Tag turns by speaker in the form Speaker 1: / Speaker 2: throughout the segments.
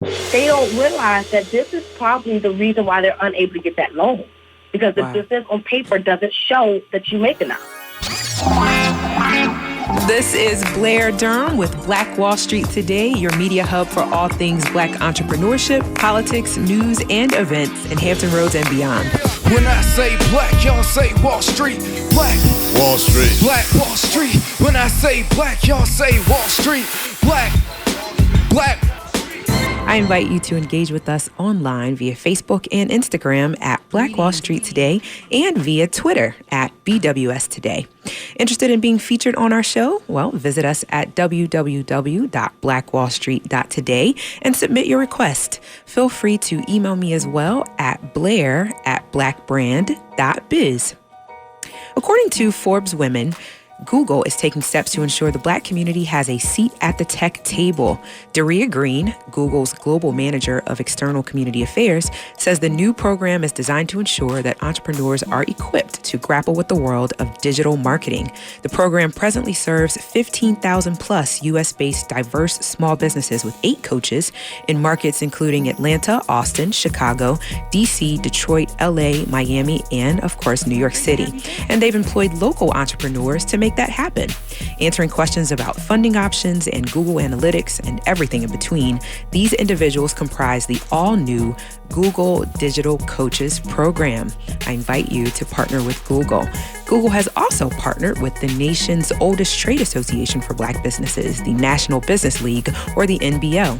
Speaker 1: They don't realize that this is probably the reason why they're unable to get that loan, because the business on paper doesn't show that you make enough.
Speaker 2: This is Blair Durham with Black Wall Street Today, your media hub for all things Black entrepreneurship, politics, news, and events in Hampton Roads and beyond.
Speaker 3: When I say black, y'all say Wall Street. Black
Speaker 4: Wall Street.
Speaker 3: Black Wall Street. When I say black, y'all say Wall Street. Black.
Speaker 2: I invite you to engage with us online via Facebook and Instagram at Black Wall Street Today and via Twitter at BWS Today. Interested in being featured on our show? Well, visit us at www.blackwallstreet.today and submit your request. Feel free to email me as well at blair@blackbrand.biz. According to Forbes Women, Google is taking steps to ensure the Black community has a seat at the tech table. Daria Green, Google's global manager of external community affairs, says the new program is designed to ensure that entrepreneurs are equipped to grapple with the world of digital marketing. The program presently serves 15,000 plus U.S.-based diverse small businesses with 8 coaches in markets including Atlanta, Austin, Chicago, D.C., Detroit, L.A., Miami, and, of course, New York City. And they've employed local entrepreneurs to make that happen. Answering questions about funding options and Google Analytics and everything in between, these individuals comprise the all-new Google Digital Coaches program. I invite you to partner with Google. Google has also partnered with the nation's oldest trade association for Black businesses, the National Business League, or the NBL.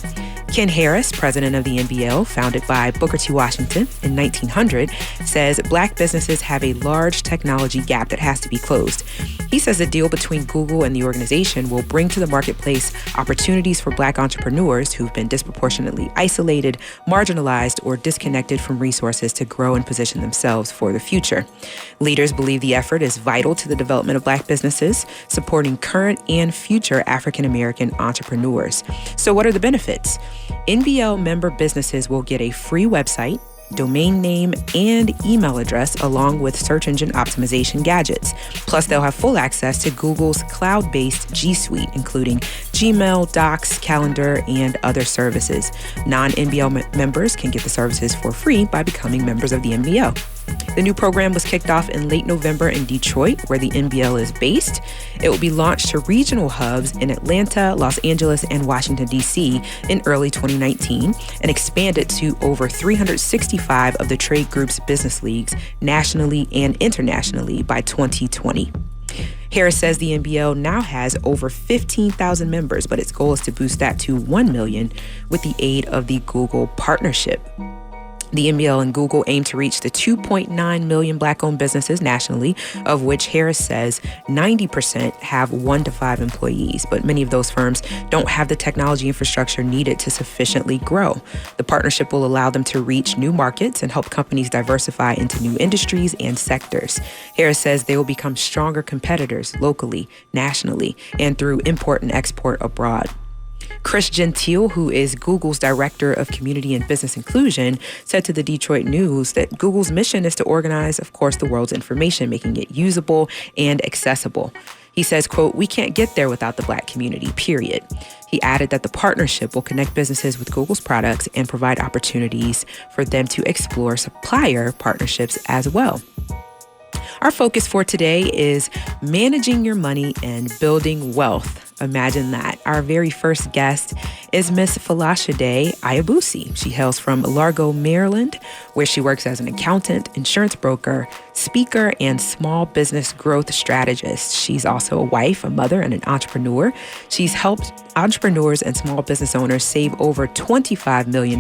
Speaker 2: Ken Harris, president of the NBL, founded by Booker T. Washington in 1900, says Black businesses have a large technology gap that has to be closed. He says the deal between Google and the organization will bring to the marketplace opportunities for Black entrepreneurs who've been disproportionately isolated, marginalized, or disconnected from resources to grow and position themselves for the future. Leaders believe the effort is vital to the development of Black businesses, supporting current and future African American entrepreneurs. So what are the benefits? NBL member businesses will get a free website, domain name, and email address, along with search engine optimization gadgets. Plus, they'll have full access to Google's cloud-based G Suite, including Gmail, Docs, Calendar, and other services. Non-NBL members can get the services for free by becoming members of the NBL. The new program was kicked off in late November in Detroit, where the NBL is based. It will be launched to regional hubs in Atlanta, Los Angeles, and Washington, D.C. in early 2019 and expanded to over 365 of the trade group's business leagues nationally and internationally by 2020. Harris says the NBL now has over 15,000 members, but its goal is to boost that to 1 million with the aid of the Google partnership. The NBL and Google aim to reach the 2.9 million Black-owned businesses nationally, of which Harris says 90% have 1 to 5 employees, but many of those firms don't have the technology infrastructure needed to sufficiently grow. The partnership will allow them to reach new markets and help companies diversify into new industries and sectors. Harris says they will become stronger competitors locally, nationally, and through import and export abroad. Chris Gentile, who is Google's Director of Community and Business Inclusion, said to the Detroit News that Google's mission is to organize, of course, the world's information, making it usable and accessible. He says, quote, "We can't get there without the Black community, period." He added that the partnership will connect businesses with Google's products and provide opportunities for them to explore supplier partnerships as well. Our focus for today is managing your money and building wealth. Imagine that. Our very first guest is Miss Falashade Ayabusi. She hails from Largo, Maryland, where she works as an accountant, insurance broker, speaker, and small business growth strategist. She's also a wife, a mother, and an entrepreneur. She's helped entrepreneurs and small business owners save over $25 million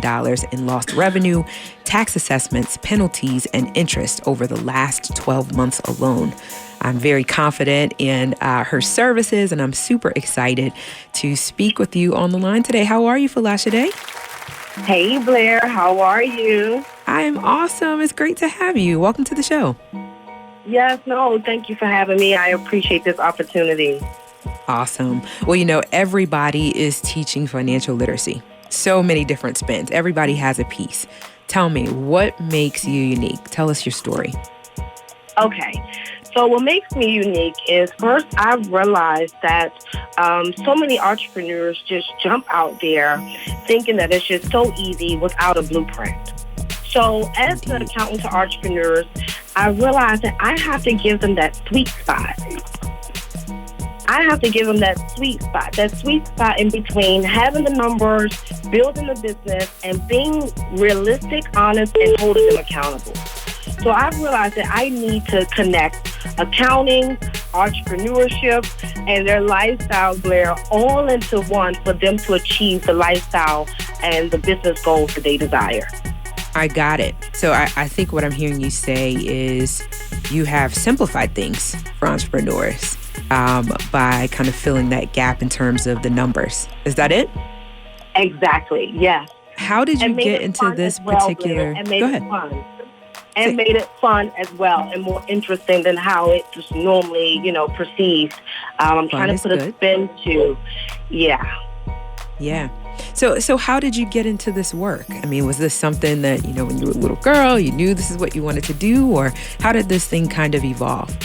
Speaker 2: in lost revenue, tax assessments, penalties, and interest over the last 12 months alone. I'm very confident in her services, and I'm super excited to speak with you on the line today. How are you, Falashade?
Speaker 1: Hey, Blair. How are you?
Speaker 2: I am awesome. It's great to have you. Welcome to the show.
Speaker 1: Yes, no, thank you for having me. I appreciate this opportunity.
Speaker 2: Awesome. Well, you know, everybody is teaching financial literacy. So many different spins. Everybody has a piece. Tell me, what makes you unique? Tell us your story.
Speaker 1: Okay. So what makes me unique is, first, I realized that so many entrepreneurs just jump out there thinking that it's just so easy without a blueprint. So as an accountant to entrepreneurs, I realized that I have to give them that sweet spot. I have to give them that sweet spot in between having the numbers, building the business, and being realistic, honest, and holding them accountable. So I realized that I need to connect accounting, entrepreneurship, and their lifestyle, Blair, all into one for them to achieve the lifestyle and the business goals that they desire.
Speaker 2: I got it. So I think what I'm hearing you say is you have simplified things for entrepreneurs by kind of filling that gap in terms of the numbers. Is that it?
Speaker 1: Exactly, yes.
Speaker 2: How did you get into this particular...
Speaker 1: Go ahead. And made it fun as well and more interesting than how it's just normally, perceived. I'm trying to put a spin to, Yeah.
Speaker 2: So how did you get into this work? I mean, was this something that, when you were a little girl, you knew this is what you wanted to do? Or how did this thing kind of evolve?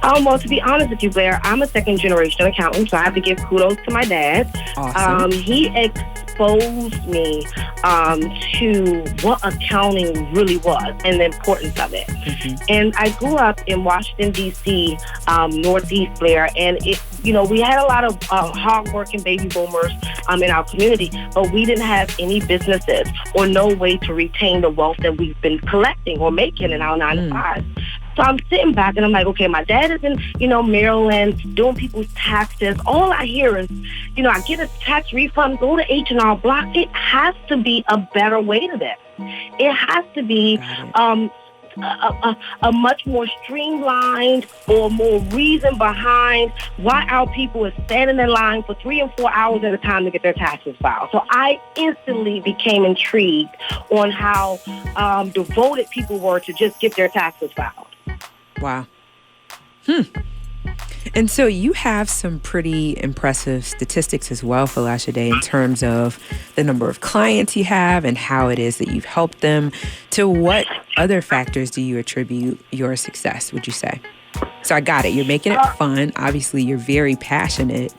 Speaker 1: Well, to be honest with you, Blair, I'm a second-generation accountant, so I have to give kudos to my dad.
Speaker 2: Awesome.
Speaker 1: He exposed me to what accounting really was and the importance of it. Mm-hmm. And I grew up in Washington, D.C., Northeast, Blair, and we had a lot of hard-working baby boomers in our community, but we didn't have any businesses or no way to retain the wealth that we've been collecting or making in our 9 to 5. So I'm sitting back and I'm like, okay, my dad is in, Maryland doing people's taxes. All I hear is, I get a tax refund, go to H&R Block. It has to be a better way to this. It has to be a much more streamlined or more reason behind why our people are standing in line for 3 and 4 hours at a time to get their taxes filed. So I instantly became intrigued on how devoted people were to just get their taxes filed.
Speaker 2: Wow. And so you have some pretty impressive statistics as well, Folasade, in terms of the number of clients you have and how it is that you've helped them. To what other factors do you attribute your success, would you say? So I got it. You're making it fun. Obviously, you're very passionate.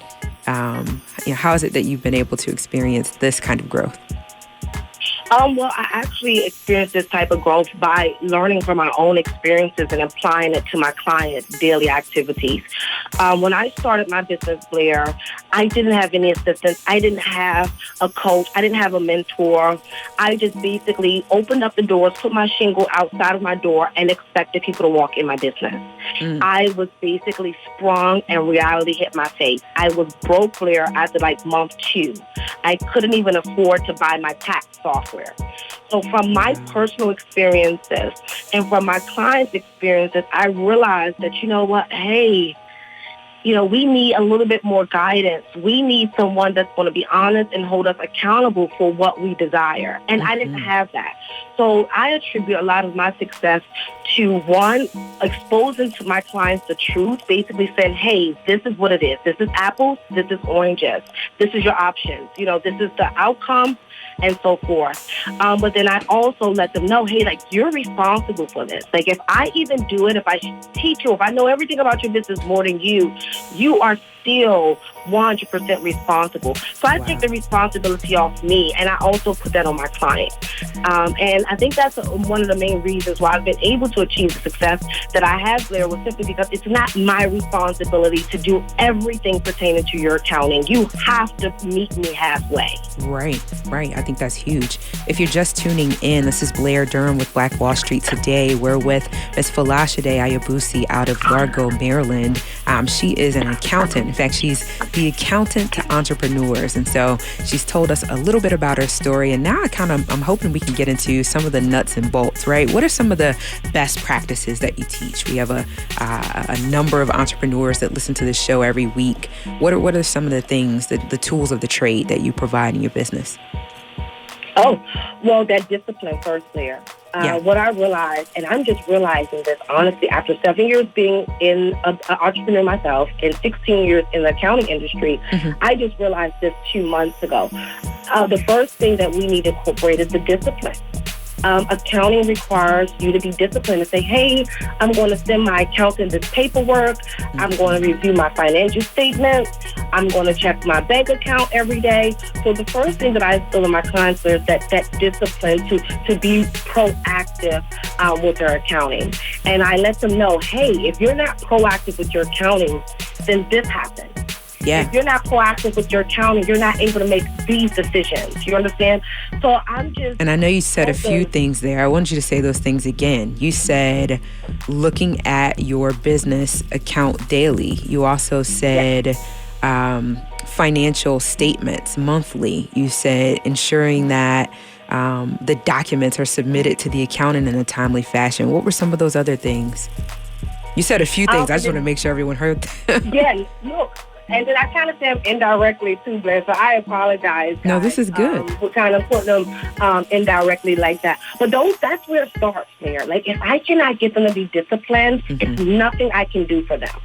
Speaker 2: How is it that you've been able to experience this kind of growth?
Speaker 1: Well, I actually experienced this type of growth by learning from my own experiences and applying it to my clients' daily activities. When I started my business, Blair, I didn't have any assistance. I didn't have a coach. I didn't have a mentor. I just basically opened up the doors, put my shingle outside of my door, and expected people to walk in my business. I was basically sprung and reality hit my face. I was broke, Blair, after month 2. I couldn't even afford to buy my tax software. So from my personal experiences and from my clients' experiences, I realized that, hey, we need a little bit more guidance. We need someone that's going to be honest and hold us accountable for what we desire. And I didn't have that. So I attribute a lot of my success to, one, exposing to my clients the truth, basically saying, hey, this is what it is. This is apples. This is oranges. This is your options. This is the outcome, and so forth. But then I also let them know, hey, you're responsible for this. If I even do it, if I teach you, if I know everything about your business more than you are still 100% responsible. So I take the responsibility off me, and I also put that on my client. And I think that's one of the main reasons why I've been able to achieve the success that I have there, was simply because it's not my responsibility to do everything pertaining to your accounting. You have to meet me halfway. Right.
Speaker 2: I think that's huge. If you're just tuning in, this is Blair Durham with Black Wall Street Today. We're with Ms. Folasade Ayabusi out of Largo, Maryland. She is an accountant. In fact, she's the accountant to entrepreneurs. And so she's told us a little bit about her story. And now I'm hoping we can get into some of the nuts and bolts, right? What are some of the best practices that you teach? We have a number of entrepreneurs that listen to this show every week. What are some of the things, the tools of the trade that you provide in your business?
Speaker 1: Oh, well, that discipline first there. What I realized, and I'm just realizing this, honestly, after 7 years being an entrepreneur myself and 16 years in the accounting industry, I just realized this 2 months ago. The first thing that we need to incorporate is the discipline. Accounting requires you to be disciplined and say, hey, I'm going to send my accountant this paperwork. I'm going to review my financial statements. I'm going to check my bank account every day. So the first thing that I instill in my clients is that discipline to be proactive with their accounting. And I let them know, hey, if you're not proactive with your accounting, then this happens.
Speaker 2: Yeah.
Speaker 1: If you're not proactive with your accounting, you're not able to make these decisions. You understand? So I'm just...
Speaker 2: And I know you said a few things there. I want you to say those things again. You said looking at your business account daily. You also said financial statements monthly. You said ensuring that the documents are submitted to the accountant in a timely fashion. What were some of those other things? You said a few things. I just want to make sure everyone heard them.
Speaker 1: Yeah, look. And then I kind of said them indirectly too, Blair, so I apologize, guys.
Speaker 2: No, this is good.
Speaker 1: For kind of putting them indirectly like that. But that's where it starts, Blair. Like, if I cannot get them to be disciplined, it's nothing I can do for them.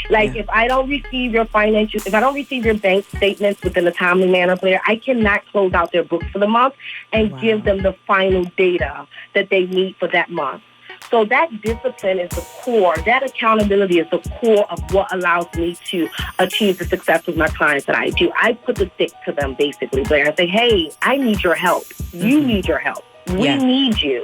Speaker 1: Like, if I don't receive your if I don't receive your bank statements within a timely manner, Blair, I cannot close out their books for the month and give them the final data that they need for that month. So that discipline is the core. That accountability is the core of what allows me to achieve the success with my clients that I do. I put the stick to them, basically, Blair, and say, hey, I need your help. You need your help. We need you.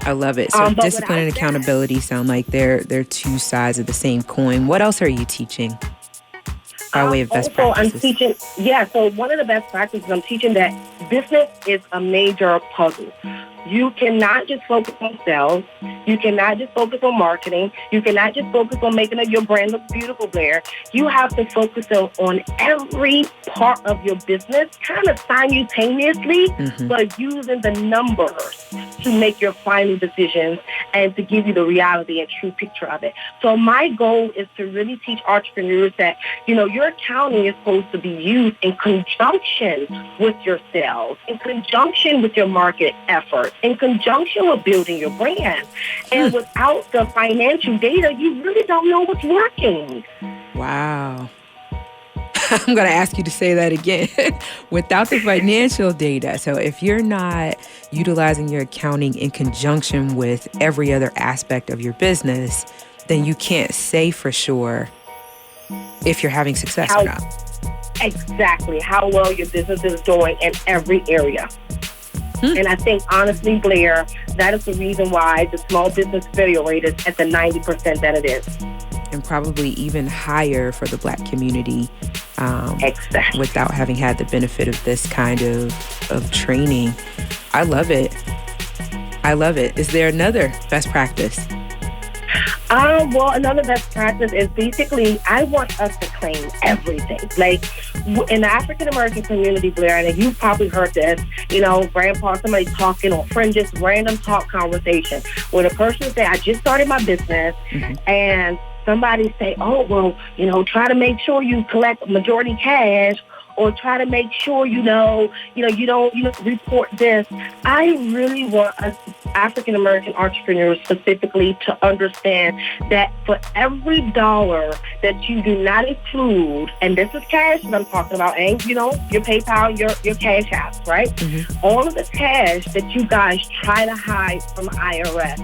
Speaker 2: I love it. So discipline and accountability sound like they're two sides of the same coin. What else are you teaching by way of best practices?
Speaker 1: I'm teaching, so one of the best practices, I'm teaching that business is a major puzzle. You cannot just focus on sales. You cannot just focus on marketing. You cannot just focus on making your brand look beautiful, Blair. You have to focus on every part of your business, kind of simultaneously, but using the numbers to make your final decisions and to give you the reality and true picture of it. So my goal is to really teach entrepreneurs that, your accounting is supposed to be used in conjunction with your sales, in conjunction with your market efforts, in conjunction with building your brand. And without the financial data, you really don't know what's working.
Speaker 2: Wow. I'm going to ask you to say that again. Without the financial data. So if you're not utilizing your accounting in conjunction with every other aspect of your business, then you can't say for sure if you're having success or not.
Speaker 1: Exactly. How well your business is doing in every area. And I think, honestly, Blair, that is the reason why the small business failure rate is at the 90% that it is.
Speaker 2: And probably even higher for the Black community without having had the benefit of this kind of training. I love it. I love it. Is there another best practice?
Speaker 1: Well, another best practice is basically I want us to claim everything. Like in the African-American community, Blair, and you've probably heard this, grandpa, somebody talking or friend, just random talk conversation where the person say, I just started my business and somebody say, oh, well, try to make sure you collect majority cash or try to make sure, you don't report this. I really want us African-American entrepreneurs specifically to understand that for every dollar that you do not include, and this is cash that I'm talking about, and, your PayPal, your cash apps, right? All of the cash that you guys try to hide from IRS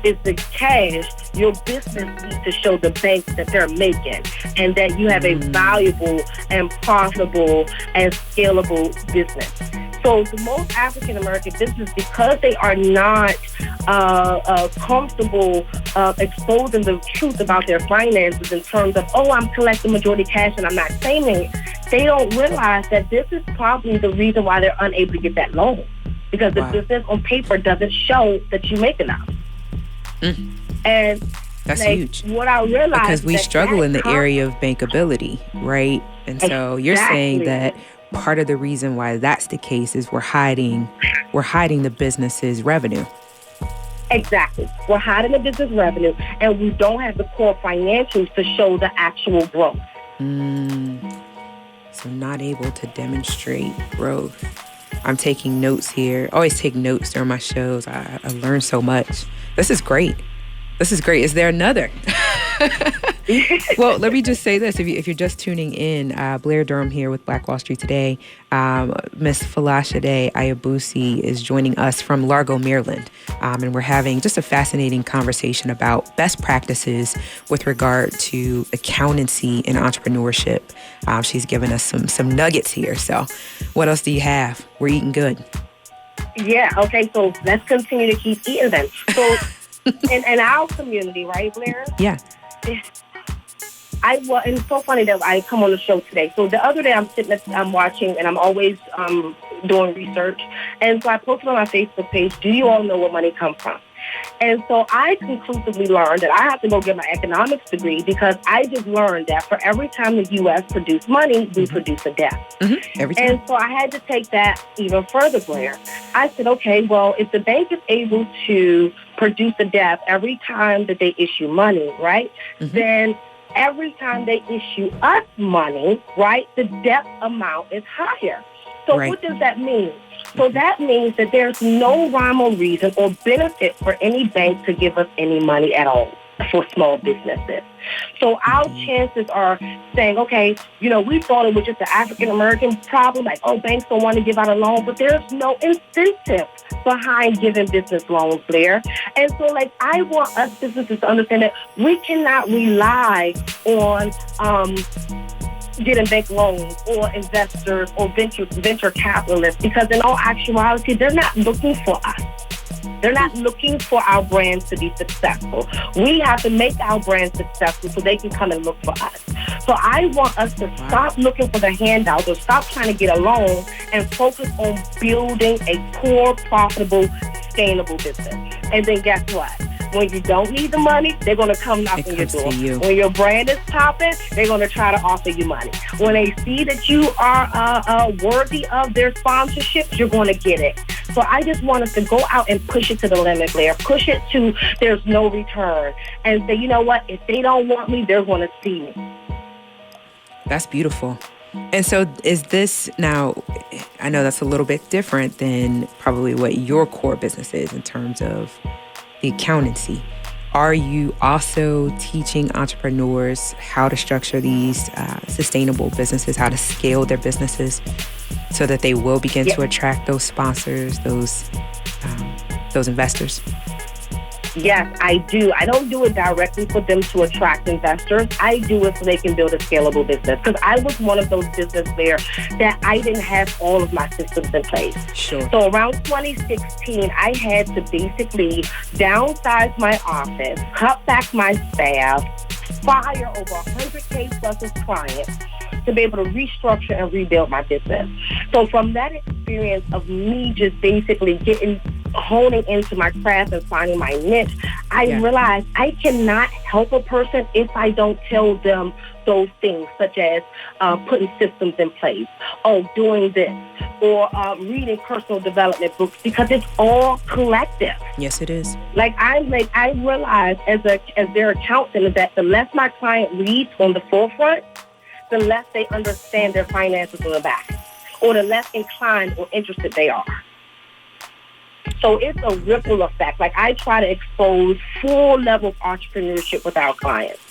Speaker 1: is the cash your business needs to show the bank that they're making and that you have a valuable and profitable and scalable business. So the most African-American business, because they are not comfortable exposing the truth about their finances in terms of, I'm collecting majority cash and I'm not claiming it, they don't realize that this is probably the reason why they're unable to get that loan. Because the business on paper doesn't show that you make enough. And
Speaker 2: that's huge.
Speaker 1: What I realized
Speaker 2: because we struggle in the area of bankability, right? And so you're saying that part of the reason why that's the case is we're hiding the business's revenue.
Speaker 1: Exactly. We're hiding the business revenue and we don't have the core financials to show the actual growth.
Speaker 2: So not able to demonstrate growth. I'm taking notes here. I always take notes during my shows. I learn so much. This is great. Is there another? Well, let me just say this. If you're just tuning in, Blair Durham here with Black Wall Street Today. Miss Falashade Ayabusi is joining us from Largo, Maryland. And we're having just a fascinating conversation about best practices with regard to accountancy and entrepreneurship. She's given us some nuggets here. So what else do you have? We're eating good.
Speaker 1: Yeah, okay, so let's continue to keep eating them. So in our community, right, Blair?
Speaker 2: Yeah.
Speaker 1: And it's so funny that I come on the show today. So the other day I'm watching, and I'm always doing research. And so I posted on my Facebook page, do you all know where money comes from? And so I conclusively learned that I have to go get my economics degree, because I just learned that for every time the U.S. produce money, we produce a debt.
Speaker 2: Every time.
Speaker 1: And so I had to take that even further, Blair. I said, okay, well, if the bank is able to produce a debt every time that they issue money, right, then every time they issue us money, right, the debt amount is higher. So What does that mean? So that means that there's no rhyme or reason or benefit for any bank to give us any money at all for small businesses. So our chances are saying, okay, we thought it was just an African-American problem, like, banks don't want to give out a loan, but there's no incentive behind giving business loans, Blair. And so, I want us businesses to understand that we cannot rely on getting bank loans or investors or venture capitalists, because in all actuality, they're not looking for us. They're not looking for our brands to be successful. We have to make our brand successful so they can come and look for us. So I want us to stop looking for the handouts or stop trying to get a loan and focus on building a core, profitable, sustainable business. And then guess what? When you don't need the money, they're going to come knock on your door. When your brand is popping, they're going to try to offer you money. When they see that you are worthy of their sponsorships, you're going to get it. So I just want us to go out and push it to the limit, Blair. Push it to there's no return. And say, you know what? If they don't want me, they're going to see me.
Speaker 2: That's beautiful. And so is this now, I know that's a little bit different than probably what your core business is in terms of the accountancy. Are you also teaching entrepreneurs how to structure these sustainable businesses, how to scale their businesses so that they will begin to attract those sponsors, those investors?
Speaker 1: Yes, I do. I don't do it directly for them to attract investors. I do it so they can build a scalable business. Because I was one of those businesses there that I didn't have all of my systems in place.
Speaker 2: Sure.
Speaker 1: So around 2016, I had to basically downsize my office, cut back my staff, fire over 100K plus of clients to be able to restructure and rebuild my business. So from that experience of me just basically honing into my craft and finding my niche, I realized I cannot help a person if I don't tell them those things, such as putting systems in place, doing this, or reading personal development books, because it's all collective.
Speaker 2: Yes, it is.
Speaker 1: I realize as their accountant that the less my client reads on the forefront, the less they understand their finances on the back, or the less inclined or interested they are. So it's a ripple effect. I try to expose full level of entrepreneurship with our clients.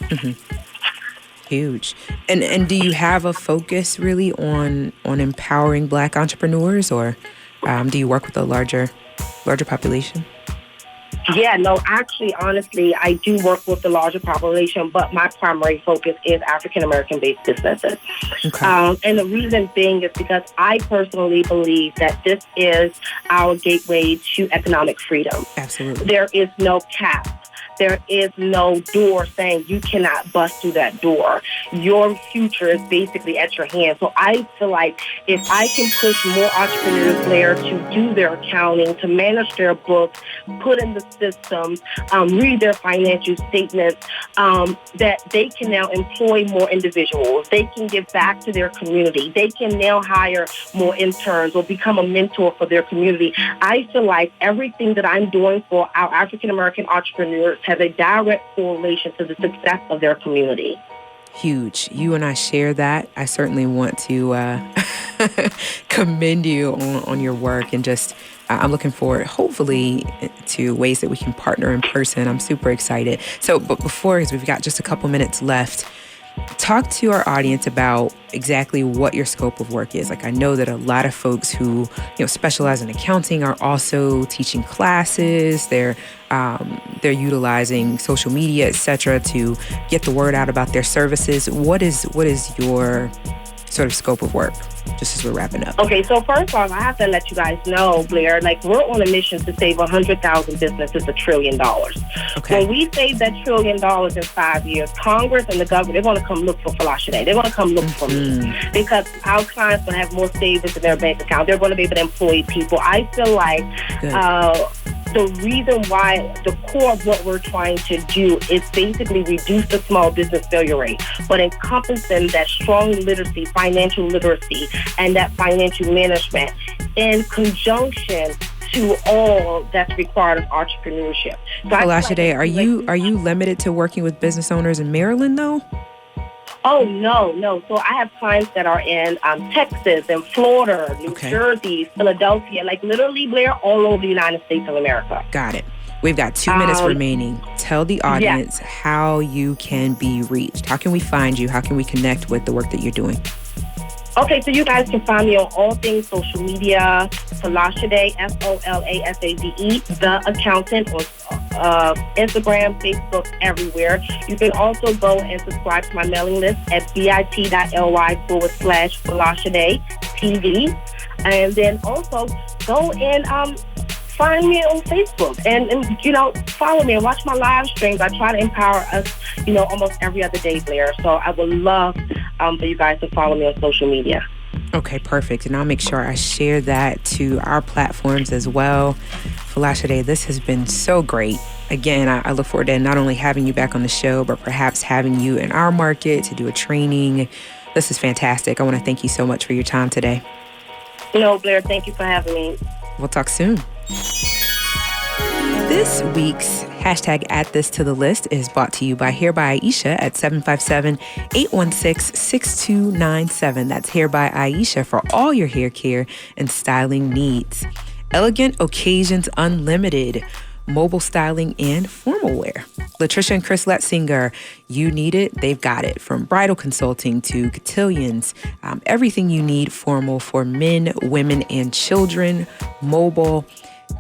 Speaker 2: Huge. And do you have a focus really on empowering Black entrepreneurs, or do you work with a larger population?
Speaker 1: Yeah, no, actually, honestly, I do work with the larger population, but my primary focus is African-American-based businesses. Okay. And the reason being is because I personally believe that this is our gateway to economic freedom.
Speaker 2: Absolutely.
Speaker 1: There is no cap. There is no door saying you cannot bust through that door. Your future is basically at your hand. So I feel like if I can push more entrepreneurs there to do their accounting, to manage their books, put in the systems, read their financial statements, that they can now employ more individuals. They can give back to their community. They can now hire more interns or become a mentor for their community. I feel like everything that I'm doing for our African-American entrepreneurs has a direct correlation to the success of their community.
Speaker 2: Huge. You and I share that. I certainly want to commend you on your work, and just I'm looking forward, hopefully, to ways that we can partner in person. I'm super excited. So, but before, because we've got just a couple minutes left, talk to our audience about exactly what your scope of work is. Like, I know that a lot of folks who, specialize in accounting are also teaching classes. They're utilizing social media, et cetera, to get the word out about their services. What is your sort of scope of work, just as we're wrapping up?
Speaker 1: Okay, so first off, I have to let you guys know, Blair, we're on a mission to save 100,000 businesses $1 trillion.
Speaker 2: Okay.
Speaker 1: When we save that $1 trillion in 5 years, Congress and the government, they're going to come look for Falasha. They're going to come look for me, because our clients going to have more savings in their bank account. They're going to be able to employ people. I feel like the reason why the core of what we're trying to do is basically reduce the small business failure rate, but encompassing that strong literacy, financial literacy, and that financial management in conjunction to all that's required of entrepreneurship. So
Speaker 2: Falasha, are you limited to working with business owners in Maryland, though?
Speaker 1: Oh, no. So I have clients that are in Texas and Florida, New Jersey, Philadelphia, literally, Blair, all over the United States of America.
Speaker 2: Got it. We've got 2 minutes remaining. Tell the audience how you can be reached. How can we find you? How can we connect with the work that you're doing?
Speaker 1: Okay, so you guys can find me on all things social media, Falasade, Folasade, The Accountant, on Instagram, Facebook, everywhere. You can also go and subscribe to my mailing list at bit.ly/Falasade TV. And then also go and find me on Facebook and follow me and watch my live streams. I try to empower us, almost every other day, Blair. So I would love for you guys to follow me on social media.
Speaker 2: Okay, perfect. And I'll make sure I share that to our platforms as well. Falasade, this has been so great. Again, I look forward to not only having you back on the show, but perhaps having you in our market to do a training. This is fantastic. I want to thank you so much for your time today.
Speaker 1: Blair, thank you for having me.
Speaker 2: We'll talk soon. This week's hashtag Add This to the List is brought to you by Hair by Aisha at 757-816-6297. That's Hair by Aisha for all your hair care and styling needs. Elegant Occasions Unlimited, mobile styling and formal wear. Latricia and Chris Letzinger, you need it, they've got it. From bridal consulting to cotillions, everything you need formal for men, women, and children. Mobile,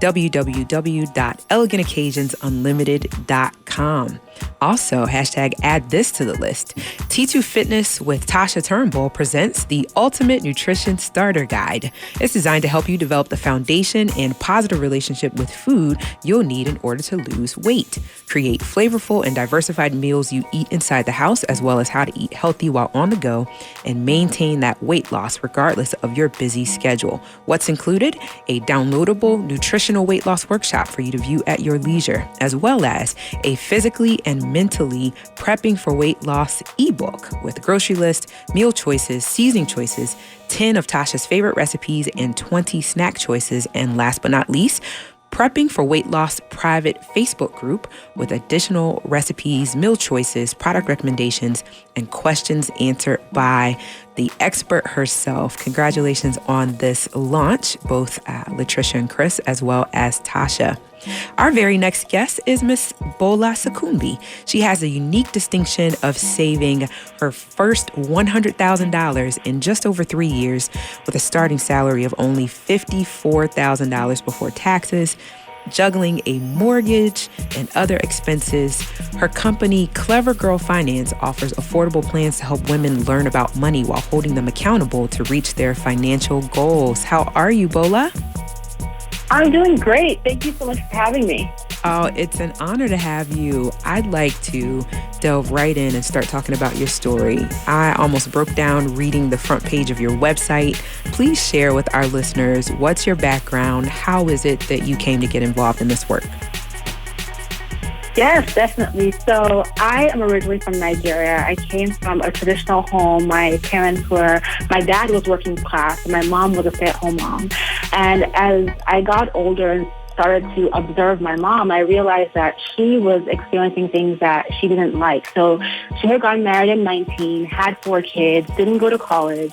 Speaker 2: www.elegantoccasionsunlimited.com. Also, hashtag add this to the list. T2 Fitness with Tasha Turnbull presents the Ultimate Nutrition Starter Guide. It's designed to help you develop the foundation and positive relationship with food you'll need in order to lose weight. Create flavorful and diversified meals you eat inside the house, as well as how to eat healthy while on the go and maintain that weight loss regardless of your busy schedule. What's included? A downloadable nutritional weight loss workshop for you to view at your leisure, as well as a physically and mentally prepping for weight loss ebook with grocery list, meal choices, seasoning choices, 10 of Tasha's favorite recipes, and 20 snack choices. And last but not least, Prepping for Weight Loss private Facebook group with additional recipes, meal choices, product recommendations, and questions answered by the expert herself. Congratulations on this launch, both Latricia and Chris, as well as Tasha. Our very next guest is Miss Bola Sakumbi. She has a unique distinction of saving her first $100,000 in just over 3 years with a starting salary of only $54,000 before taxes, juggling a mortgage and other expenses. Her company, Clever Girl Finance, offers affordable plans to help women learn about money while holding them accountable to reach their financial goals. How are you, Bola?
Speaker 4: I'm doing great. Thank you so much for having me.
Speaker 2: Oh, it's an honor to have you. I'd like to delve right in and start talking about your story. I almost broke down reading the front page of your website. Please share with our listeners, what's your background? How is it that you came to get involved in this work?
Speaker 4: Yes, definitely. So I am originally from Nigeria. I came from a traditional home. My dad was working class, and my mom was a stay-at-home mom. And as I got older and started to observe my mom, I realized that she was experiencing things that she didn't like. So she had gotten married at 19, had 4 kids, didn't go to college.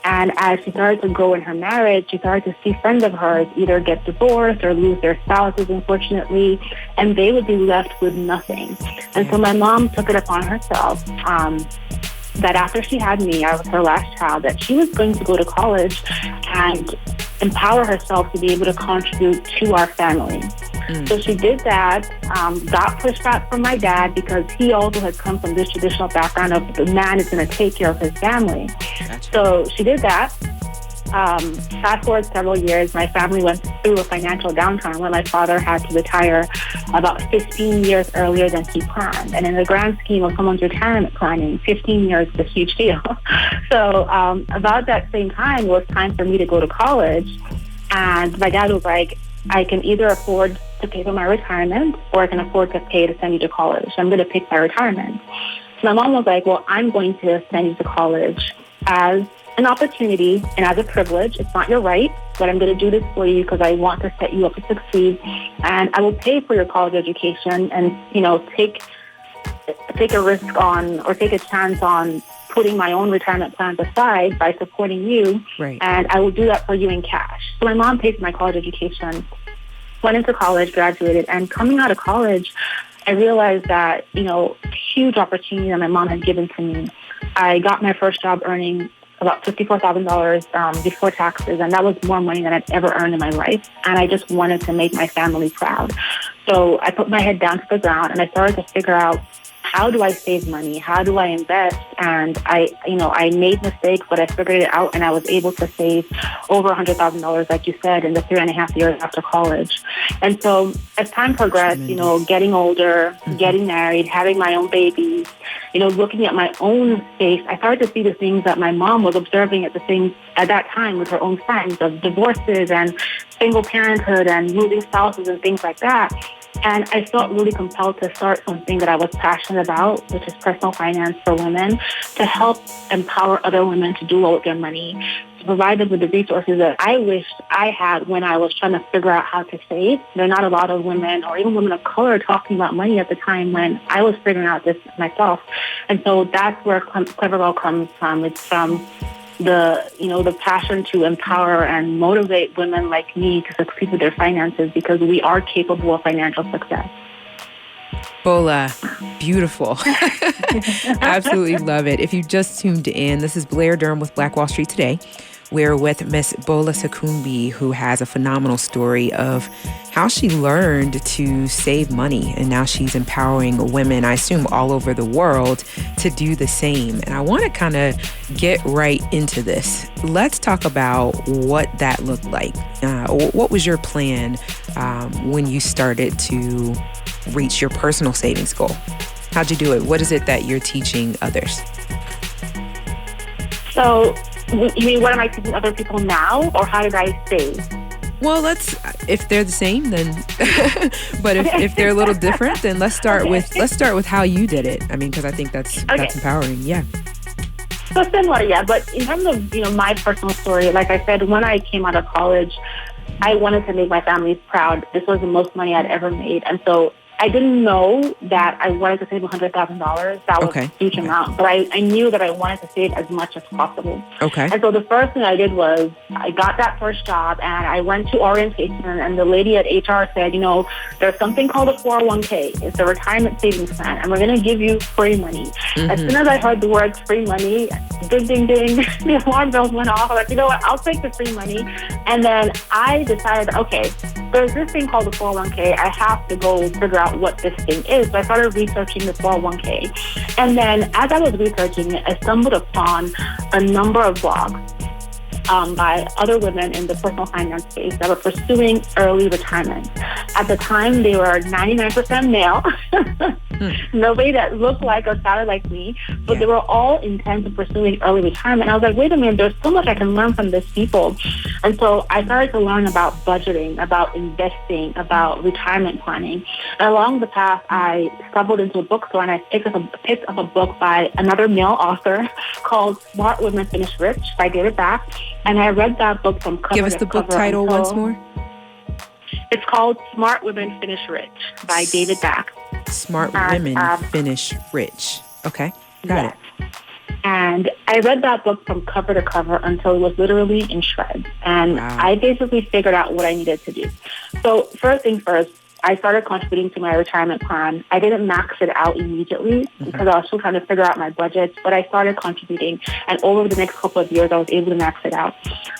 Speaker 4: And as she started to grow in her marriage, she started to see friends of hers either get divorced or lose their spouses, unfortunately, and they would be left with nothing. And so my mom took it upon herself that after she had me, I was her last child, that she was going to go to college and empower herself to be able to contribute to our family. So she did that, got pushback from my dad because he also had come from this traditional background of the man is going to take care of his family.
Speaker 2: Gotcha.
Speaker 4: So she did that. Fast forward several years, my family went through a financial downturn when my father had to retire about 15 years earlier than he planned. And in the grand scheme of someone's retirement planning, 15 years is a huge deal. So about that same time, it was time for me to go to college. And my dad was like, I can either afford to pay for my retirement or I can afford to pay to send you to college. I'm going to pick my retirement. So my mom was like, well, I'm going to send you to college as an opportunity and as a privilege. It's not your right, but I'm going to do this for you because I want to set you up to succeed. And I will pay for your college education and, you know, take a risk on or take a chance on putting my own retirement plans aside by supporting you.
Speaker 2: Right.
Speaker 4: And I will do that for you in cash. So my mom paid for my college education, went into college, graduated, and coming out of college, I realized that, you know, huge opportunity that my mom had given to me. I got my first job earning about $54,000 before taxes, and that was more money than I'd ever earned in my life. And I just wanted to make my family proud. So I put my head down to the ground and I started to figure out, how do I save money? How do I invest? And I made mistakes, but I figured it out, and I was able to save over $100,000, like you said, in the 3.5 years after college. And so as time progressed, you know, getting older, getting married, having my own babies, you know, looking at my own space, I started to see the things that my mom was observing at that time with her own friends of divorces and single parenthood and moving spouses and things like that. And I felt really compelled to start something that I was passionate about, which is personal finance for women, to help empower other women to do well with their money, to provide them with the resources that I wished I had when I was trying to figure out how to save. There are not a lot of women or even women of color talking about money at the time when I was figuring out this myself. And so that's where Clever comes from. It's from the passion to empower and motivate women like me to succeed with their finances because we are capable of financial success.
Speaker 2: Bola, beautiful. Absolutely love it. If you just tuned in, this is Blair Durham with Black Wall Street Today. We're with Miss Bola Sekunbi, who has a phenomenal story of how she learned to save money, and now she's empowering women, I assume, all over the world to do the same. And I want to kind of get right into this. Let's talk about what that looked like. What was your plan when you started to reach your personal savings goal? How'd you do it? What is it that you're teaching others?
Speaker 4: So, you mean what am I teaching other people now, or how did I save?
Speaker 2: Well, if they're the same, then, but if they're a little different, then let's start with how you did it. I mean, because I think that's empowering. Yeah.
Speaker 4: So similar, yeah. But in terms of my personal story, like I said, when I came out of college, I wanted to make my family proud. This was the most money I'd ever made, and so I didn't know that I wanted to save $100,000. That was a huge amount. But I knew that I wanted to save as much as possible.
Speaker 2: Okay.
Speaker 4: And so the first thing I did was I got that first job and I went to orientation, and the lady at HR said, there's something called a 401k. It's a retirement savings plan, and we're going to give you free money. Mm-hmm. As soon as I heard the words free money, ding, ding, ding, the alarm bells went off. I was like, you know what, I'll take the free money. And then I decided, okay, there's this thing called the 401k. I have to go figure out what this thing is. So I started researching the 401k. And then as I was researching it, I stumbled upon a number of blogs by other women in the personal finance space that were pursuing early retirement. At the time, they were 99% male. Nobody that looked like or sounded like me, but they were all intent on pursuing early retirement. I was like, wait a minute, there's so much I can learn from these people. And so I started to learn about budgeting, about investing, about retirement planning. And along the path, I stumbled into a bookstore and I picked up a book by another male author called Smart Women Finish Rich by David Back. And I read that book from cover to cover.
Speaker 2: Give us the book title once more.
Speaker 4: It's called Smart Women Finish Rich by David Back.
Speaker 2: Smart Women Finish Rich. Okay, got it.
Speaker 4: And I read that book from cover to cover until it was literally in shreds. And I basically figured out what I needed to do. So first things first, I started contributing to my retirement plan. I didn't max it out immediately because I was still trying to figure out my budgets, but I started contributing. And over the next couple of years, I was able to max it out.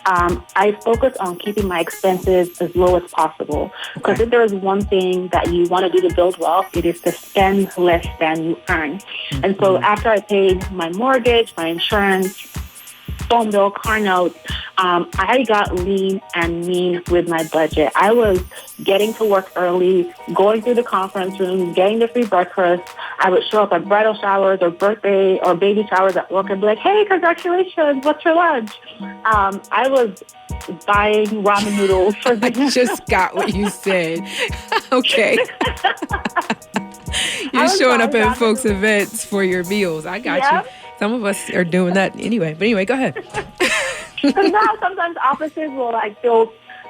Speaker 4: I focused on keeping my expenses as low as possible. Because if there is one thing that you want to do to build wealth, it is to spend less than you earn. And so after I paid my mortgage, my insurance, phone bill, car notes, I got lean and mean with my budget. I was getting to work early, going through the conference room, getting the free breakfast. I would show up at bridal showers or birthday or baby showers at work and be like, hey, congratulations, what's for lunch? I was buying ramen noodles for
Speaker 2: I just got what you said. Okay. You're showing up at folks' events for your meals. I got you. Some of us are doing that anyway. But anyway, go ahead.
Speaker 4: Because now sometimes offices will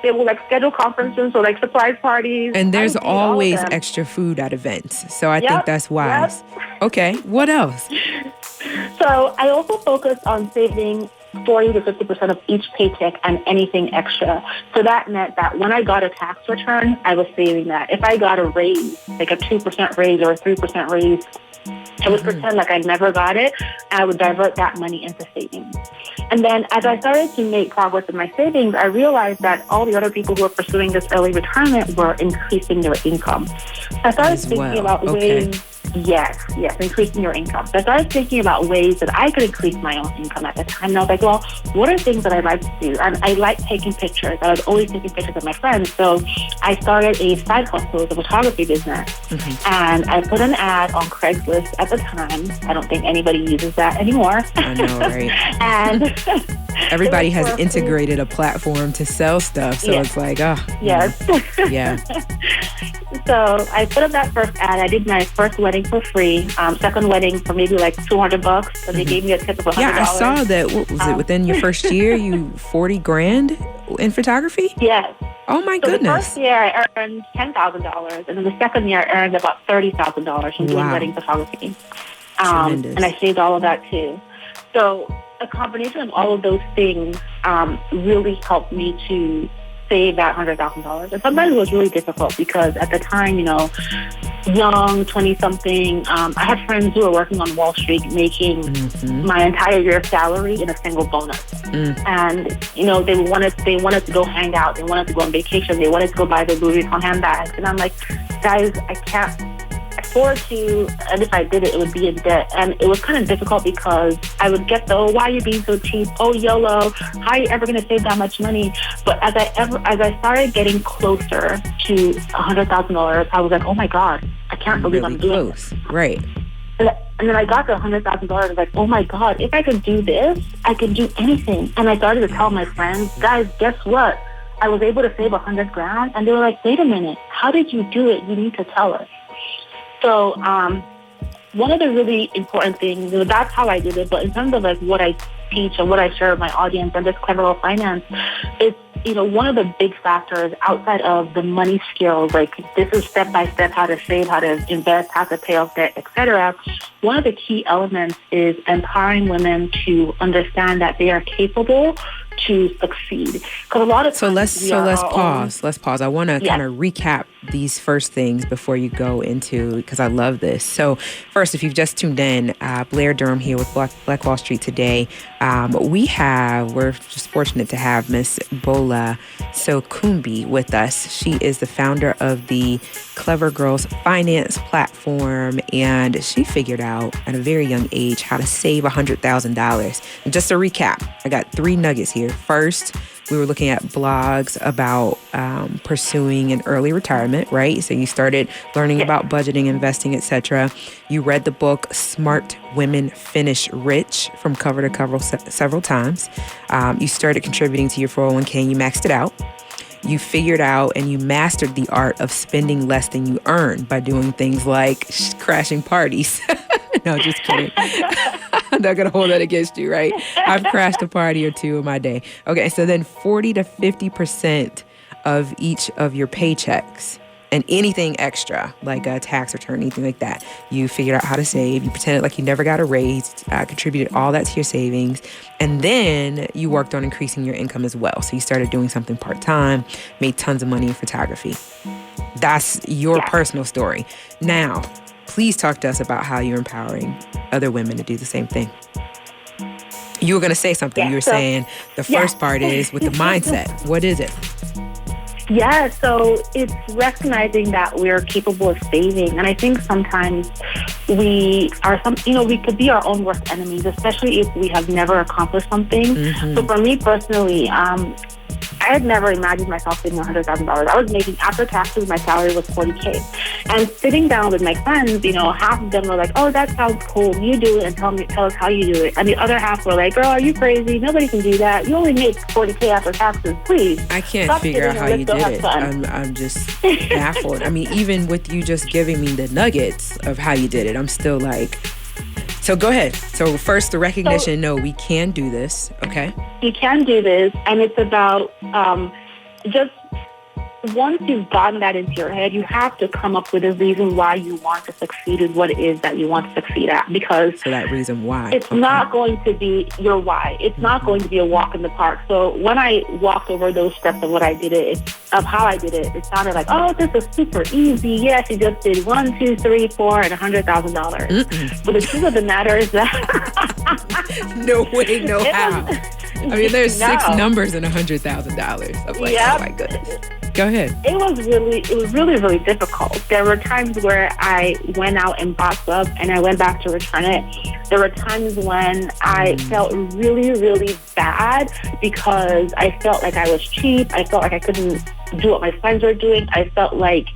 Speaker 4: they will schedule conferences or surprise parties.
Speaker 2: And there's always extra food at events. So I think that's wise. Okay, what else?
Speaker 4: So I also focus on saving 40 to 50% of each paycheck and anything extra. So that meant that when I got a tax return, I was saving that. If I got a raise, like a 2% raise or a 3% raise, I would pretend like I never got it, and I would divert that money into savings. And then as I started to make progress in my savings, I realized that all the other people who were pursuing this early retirement were increasing their income. I started thinking about ways, increasing your income. So I started thinking about ways that I could increase my own income at the time. And I was like, well, what are things that I like to do? And I like taking pictures. I was always taking pictures of my friends. So I started a side hustle, the photography business. And I put an ad on Craigslist at the time. I don't think anybody uses that anymore. I know, right? And
Speaker 2: everybody has integrated a platform to sell stuff. So it's like,
Speaker 4: So I put up that first ad. I did my first wedding for free, second wedding for maybe $200, and they gave me a tip of $100.
Speaker 2: Yeah, I saw that. What was it? Within your first year, you $40,000 in photography?
Speaker 4: Yes.
Speaker 2: Oh my goodness!
Speaker 4: The first year I earned $10,000, and then the second year I earned about $30,000 from doing wedding photography. And I saved all of that too. So a combination of all of those things really helped me to save that $100,000. And sometimes it was really difficult because at the time, young, 20-something, I had friends who were working on Wall Street making my entire year's salary in a single bonus. And, they wanted to go hang out. They wanted to go on vacation. They wanted to go buy the Louis Vuitton handbags. And I'm like, guys, I can't afford to, and if I did it, it would be in debt. And it was kind of difficult because I would get the, why are you being so cheap? Oh, YOLO, how are you ever going to save that much money? But as I started getting closer to $100,000, I was like, oh my God, I can't believe I'm doing this.
Speaker 2: Right.
Speaker 4: And then I got to $100,000. I was like, oh my God, if I could do this, I could do anything. And I started to tell my friends, guys, guess what? I was able to save $100,000. And they were like, wait a minute, how did you do it? You need to tell us. So one of the really important things, that's how I did it, but in terms of what I teach and what I share with my audience and this Clever Girl Finance, it's, one of the big factors outside of the money skills, this is step-by-step how to save, how to invest, how to pay off debt, etc. One of the key elements is empowering women to understand that they are capable to succeed. Because a lot of times
Speaker 2: let's pause. I want to kind of recap these first things before you go into, because I love this. So first, if you've just tuned in, Blair Durham here with Black Wall Street today. We're just fortunate to have Miss Bola Sokumbi with us. She is the founder of the Clever Girls Finance platform, and she figured out at a very young age how to save $100,000. And just to recap, I got 3 nuggets here. First, we were looking at blogs about pursuing an early retirement, right? So you started learning about budgeting, investing, etc. You read the book Smart Women Finish Rich from cover to cover several times. You started contributing to your 401k and you maxed it out. You figured out and you mastered the art of spending less than you earn by doing things like crashing parties. No, just kidding. I'm not going to hold that against you, right? I've crashed a party or two in my day. Okay, so then 40 to 50% of each of your paychecks and anything extra, like a tax return, anything like that. You figured out how to save. You pretended like you never got a raise, contributed all that to your savings. And then you worked on increasing your income as well. So you started doing something part-time, made tons of money in photography. That's your personal story. Now, please talk to us about how you're empowering other women to do the same thing. You were going to say something. You were saying the first part is with the mindset. What is it?
Speaker 4: Yeah, so it's recognizing that we're capable of saving. And I think sometimes we could be our own worst enemies, especially if we have never accomplished something. Mm-hmm. So for me personally, I had never imagined myself saving $100,000. I was making, after taxes, my salary was $40K. And sitting down with my friends, half of them were like, oh, that sounds cool. You do it and tell us how you do it. And the other half were like, girl, are you crazy? Nobody can do that. You only make $40K after taxes. Please.
Speaker 2: I can't figure out how you did it. I'm just baffled. I mean, even with you just giving me the nuggets of how you did it, I'm still like... So go ahead. So first, the recognition, no, we can do this, okay?
Speaker 4: You can do this, and it's about just once you've gotten that into your head, you have to come up with a reason why you want to succeed in what it is that you want to succeed at. Because
Speaker 2: so that reason why.
Speaker 4: It's not going to be your why. It's not going to be a walk in the park. So when I walked over those steps of what I did of how I did it, it sounded like, oh, this is super easy. Yes, you just did 1, 2, 3, 4, and $100,000. But the truth of the matter is that
Speaker 2: no way, no how. I mean, there's 6 numbers in $100,000. I'm like, oh my goodness. Go ahead.
Speaker 4: It was really, really difficult. There were times where I went out and bought stuff and I went back to return it. There were times when I felt really, really bad because I felt like I was cheap. I felt like I couldn't do what my friends were doing. I felt like,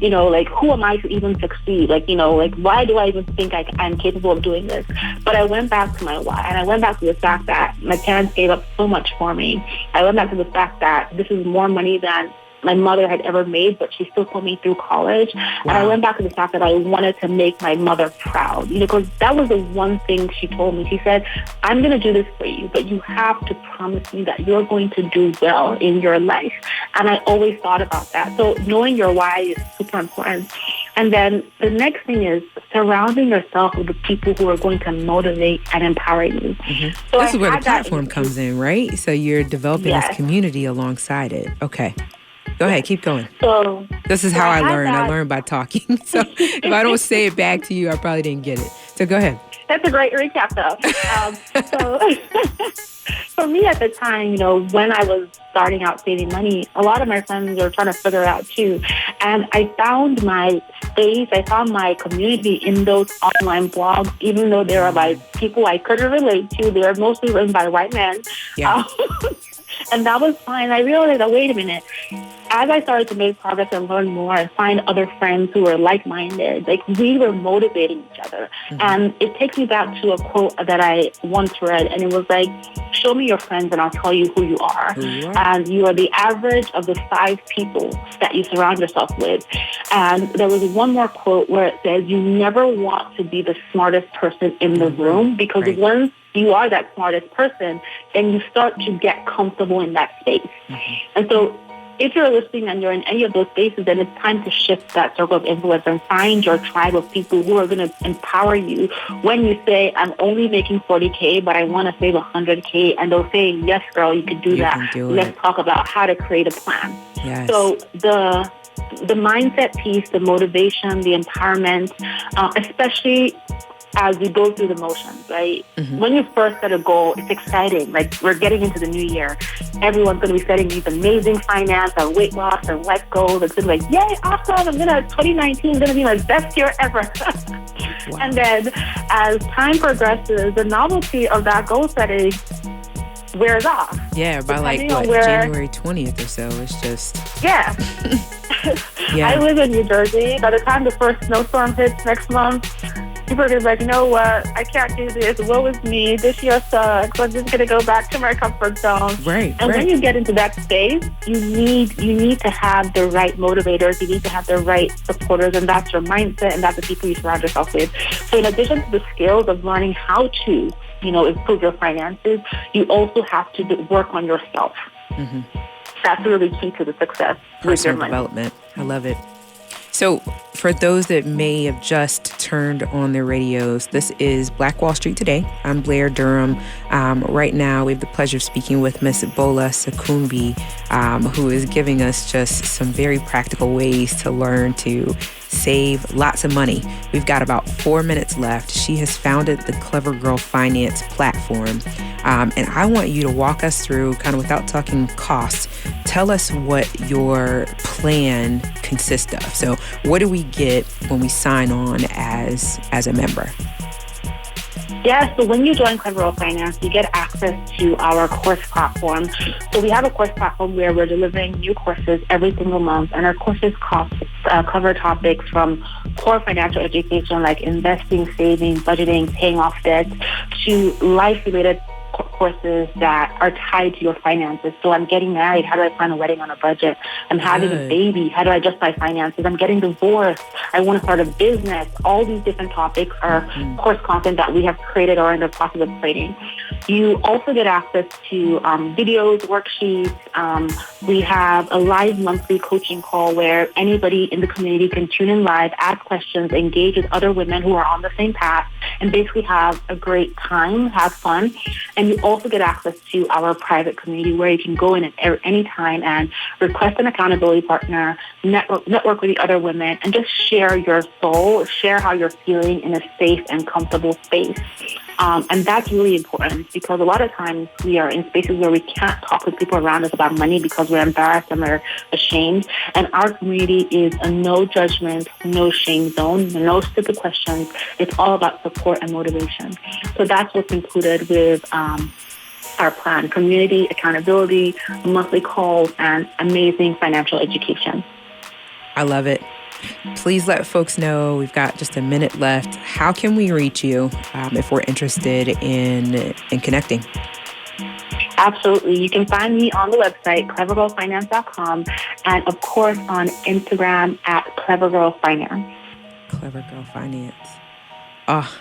Speaker 4: who am I to even succeed? Why do I even think I'm capable of doing this? But I went back to my why, and I went back to the fact that my parents gave up so much for me. I went back to the fact that this is more money than my mother had ever made, but she still put me through college. Wow. And I went back to the fact that I wanted to make my mother proud, because that was the one thing she told me. She said, I'm going to do this for you, but you have to promise me that you're going to do well in your life. And I always thought about that. So knowing your why is super important. And then the next thing is surrounding yourself with the people who are going to motivate and empower you.
Speaker 2: Mm-hmm. So this is where the platform comes in, right? So you're developing this community alongside it. Okay. Go ahead, keep going. So this is how I learn. I learn by talking. So if I don't say it back to you, I probably didn't get it. So go ahead.
Speaker 4: That's a great recap, though. So for me at the time, when I was starting out saving money, a lot of my friends were trying to figure it out too. And I found my space, I found my community in those online blogs, even though they were by people I couldn't relate to. They were mostly written by white men. Yeah. And that was fine. I realized that, wait a minute, as I started to make progress and learn more and find other friends who were like-minded, we were motivating each other. Mm-hmm. And it takes me back to a quote that I once read, and it was like, show me your friends and I'll tell you who you are. And you are the average of the 5 people that you surround yourself with. And there was one more quote where it says, you never want to be the smartest person in the room, because once you are that smartest person, then you start to get comfortable in that space. Mm-hmm. And so if you're listening and you're in any of those spaces, then it's time to shift that circle of influence and find your tribe of people who are going to empower you when you say, I'm only making $40K, but I want to save $100K. And they'll say, yes, girl, you can do that. Let's talk about how to create a plan.
Speaker 2: Yes.
Speaker 4: So the mindset piece, the motivation, the empowerment, especially as we go through the motions, right? Mm-hmm. When you first set a goal, it's exciting. We're getting into the new year. Everyone's going to be setting these amazing finance and weight loss and life goals. It's going to be like, yay, awesome. 2019 is going to be my best year ever. Wow. And then as time progresses, the novelty of that goal setting wears off.
Speaker 2: Yeah, by January 20th or so, it's just...
Speaker 4: Yeah. Yeah. I live in New Jersey. By the time the first snowstorm hits next month, people are going to be like, you know what? I can't do this. Woe is me. This year sucks. I'm just going to go back to my comfort zone.
Speaker 2: Right.
Speaker 4: And when you get into that space, you need to have the right motivators. You need to have the right supporters, and that's your mindset, and that's the people you surround yourself with. So in addition to the skills of learning how to, improve your finances, you also have to work on yourself.
Speaker 2: Mm-hmm.
Speaker 4: That's really key to the success with your
Speaker 2: Personal
Speaker 4: money.
Speaker 2: development. I love it. So for those that may have just turned on their radios, this is Black Wall Street Today. I'm Blair Durham. Right now, we have the pleasure of speaking with Miss Bola Sekumbi, who is giving us just some very practical ways to learn to save lots of money. We've got about 4 minutes left. She has founded the Clever Girl Finance platform. And I want you to walk us through, kind of without talking costs, tell us what your plan consists of. So what do we get when we sign on as a member?
Speaker 4: Yeah, so when you join Clever Girl Finance, you get access to our course platform. So we have a course platform where we're delivering new courses every single month, and our courses cover topics from core financial education like investing, saving, budgeting, paying off debt, to life-related courses that are tied to your finances. So I'm getting married. How do I plan a wedding on a budget? I'm having a baby. How do I adjust my finances? I'm getting divorced. I want to start a business. All these different topics are course content that we have created or are in the process of creating. You also get access to videos, worksheets. We have a live monthly coaching call where anybody in the community can tune in live, ask questions, engage with other women who are on the same path, and basically have a great time, have fun. And you also get access to our private community where you can go in at any time and request an accountability partner, network with the other women, and just share your soul, share how you're feeling in a safe and comfortable space. And that's really important because a lot of times we are in spaces where we can't talk with people around us about money because we're embarrassed and we're ashamed. And our community is a no judgment, no shame zone, no stupid questions. It's all about support and motivation. So that's what's included with our plan: community, accountability, monthly calls, and amazing financial education.
Speaker 2: I love it. Please let folks know, we've got just a minute left. How can we reach you if we're interested in connecting?
Speaker 4: Absolutely. You can find me on the website, clevergirlfinance.com, and of course on Instagram at clevergirlfinance.
Speaker 2: Clever Girl Finance. Oh,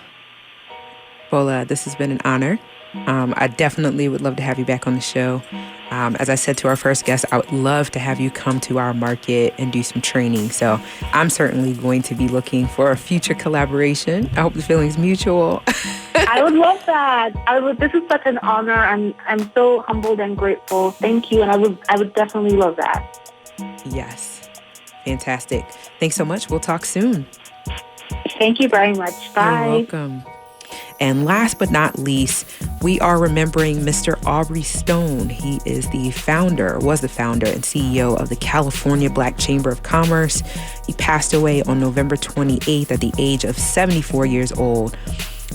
Speaker 2: Bola, this has been an honor. I definitely would love to have you back on the show. As I said to our first guest, I would love to have you come to our market and do some training. So I'm certainly going to be looking for a future collaboration. I hope the feeling's mutual.
Speaker 4: I would love that. This is such an honor. I'm so humbled and grateful. Thank you. And I would definitely love that.
Speaker 2: Yes. Fantastic. Thanks so much. We'll talk soon.
Speaker 4: Thank you very much. Bye.
Speaker 2: You're welcome. And last but not least, we are remembering Mr. Aubrey Stone. He is was the founder and CEO of the California Black Chamber of Commerce. He passed away on November 28th at the age of 74 years old.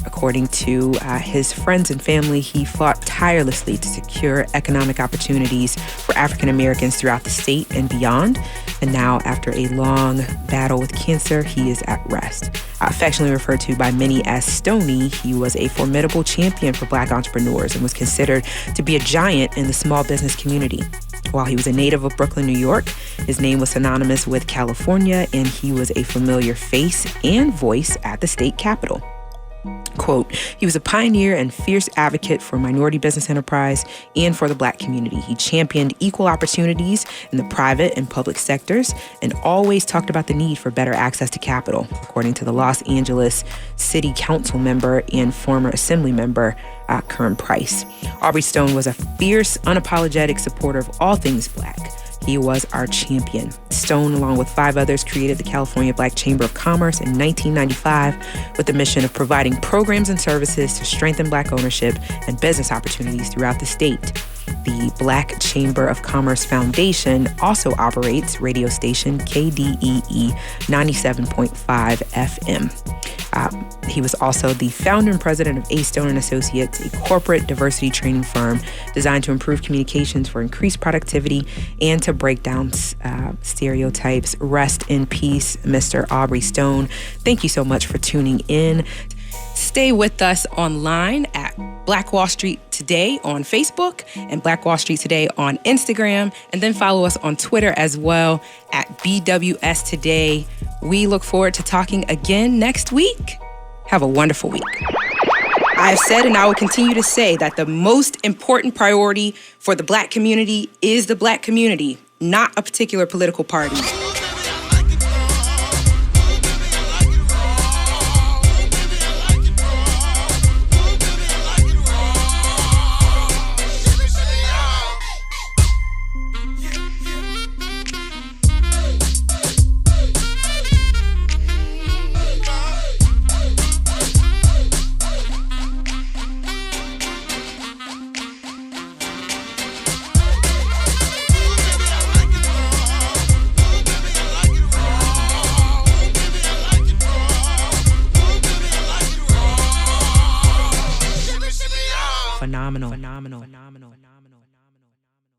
Speaker 2: According to his friends and family, he fought tirelessly to secure economic opportunities for African Americans throughout the state and beyond. And now, after a long battle with cancer, he is at rest. Affectionately referred to by many as Stoney, he was a formidable champion for Black entrepreneurs and was considered to be a giant in the small business community. While he was a native of Brooklyn, New York, his name was synonymous with California, and he was a familiar face and voice at the state capitol. Quote, he was a pioneer and fierce advocate for minority business enterprise and for the Black community. He championed equal opportunities in the private and public sectors and always talked about the need for better access to capital, according to the Los Angeles City Council member and former Assembly member, Curran Price. Aubrey Stone was a fierce, unapologetic supporter of all things Black. He was our champion. Stone, along with 5 others, created the California Black Chamber of Commerce in 1995 with the mission of providing programs and services to strengthen Black ownership and business opportunities throughout the state. The Black Chamber of Commerce Foundation also operates radio station KDEE 97.5 FM. He was also the founder and president of A. Stone & Associates, a corporate diversity training firm designed to improve communications for increased productivity and to break down stereotypes. Rest in peace, Mr. Aubrey Stone. Thank you so much for tuning in. Stay with us online at Black Wall Street Today on Facebook and Black Wall Street Today on Instagram, and then follow us on Twitter as well at BWS Today. We look forward to talking again next week. Have a wonderful week. I have said and I will continue to say that the most important priority for the Black community is the Black community, not a particular political party.